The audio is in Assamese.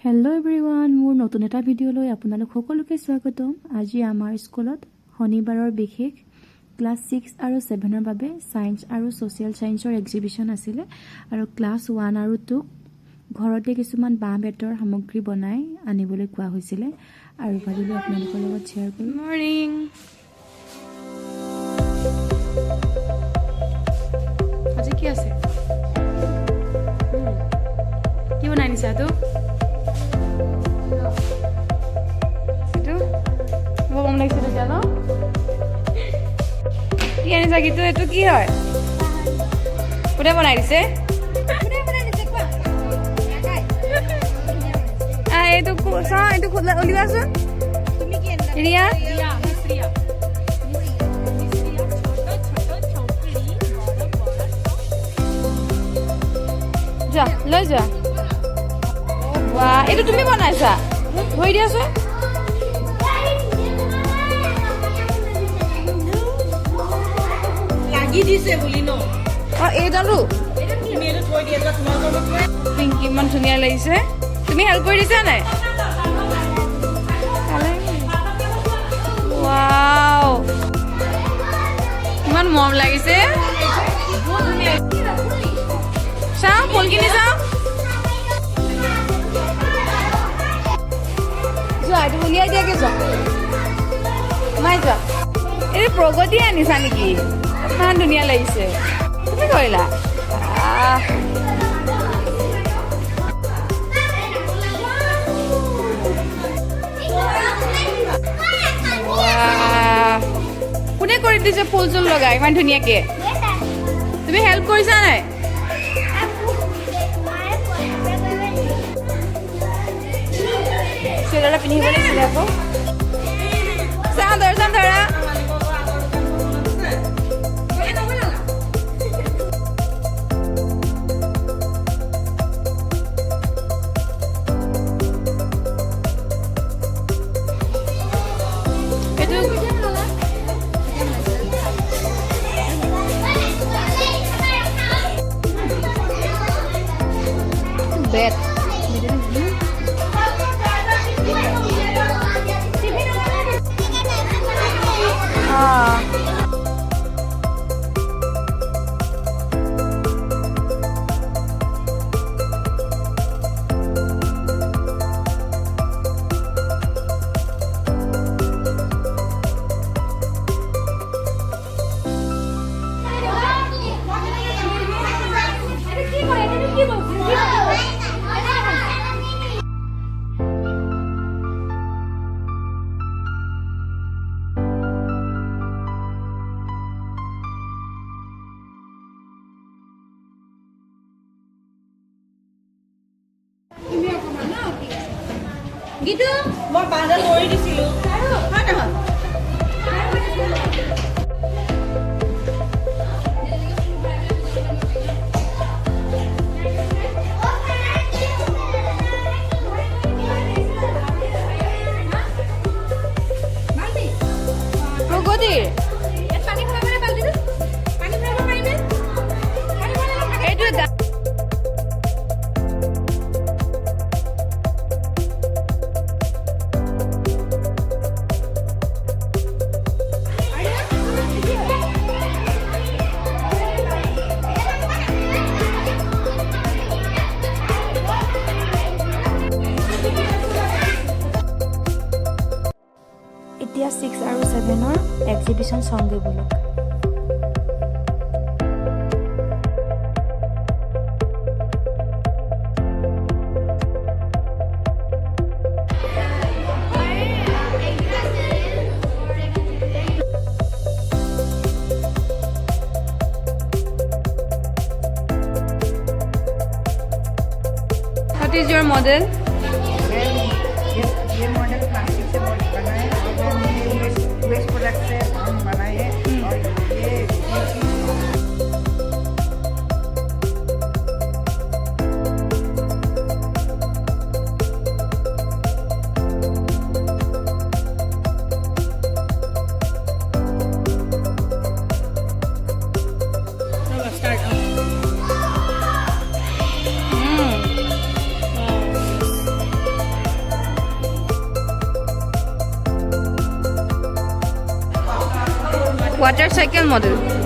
হেল্ল' এভৰিৱান, মোৰ নতুন এটা ভিডিঅ'লৈ আপোনালোক সকলোকে স্বাগতম। আজি আমাৰ স্কুলত শনিবাৰৰ বিশেষ ক্লাছ 6 আৰু 7ৰ বাবে সায়েন্স আৰু সোশ্যাল সায়েন্সৰ এক্সিবিশন আছিলে আৰু ক্লাছ 1 আৰু 2 ঘৰতে কিছুমান বাঁহ বেতৰ সামগ্ৰী বনাই আনিবলৈ কোৱা হৈছিলে আৰু ভাবিলোঁ আপোনালোকৰ লগত শ্বেয়াৰ কৰিম। মৰ্নিং। আজি কি আছে? কি বনাই নিছা তো? গৰম লাগিছে তেতিয়া ন? কি আনিছা কিন্তু এইটো কি হয়? কোনে বনাই দিছে? এইটো চাওঁ, এইটো উলিওৱাচোন। ৰিয়া যোৱা লৈ যোৱা। এইটো তুমি বনাইছা? ধৰি দিয়াচোন। এইডালো পিংকি ইমান ধুনীয়া লাগিছে। তুমি হেল্প কৰি দিছা নাই? ৱাও, ইমান মৰম লাগিছে। চাওঁ ফুলখিনি চাওঁ। যোৱা এইটো উলিয়াই দিয়াকে যোৱা। সোমাই যোৱা। এইটো প্ৰগতি আনিছা নেকি? ইমান ধুনীয়া লাগিছে। কি কৰিলা? কোনে কৰি দিছে ফুল চুল লগাই ইমান ধুনীয়াকে? তুমি হেল্প কৰিছা নাই? চুৱেটাৰ পিন্ধিব লাগিছিলে আকৌ। চাওঁ দৰ্শন ধৰা। Bet. গীতু মই বাঁহডাল কৰি দিছিলো হয় নহয়? প্ৰগতি এইটো এতিয়া 6 আৰু 7ৰ এক্সিবিশন চাওঁগৈ block. What is your model? ये मॉडल प्लास्टिक से बना है और वेस्ट प्रोडक्ट से हम बनाए हैं और ये water cycle model.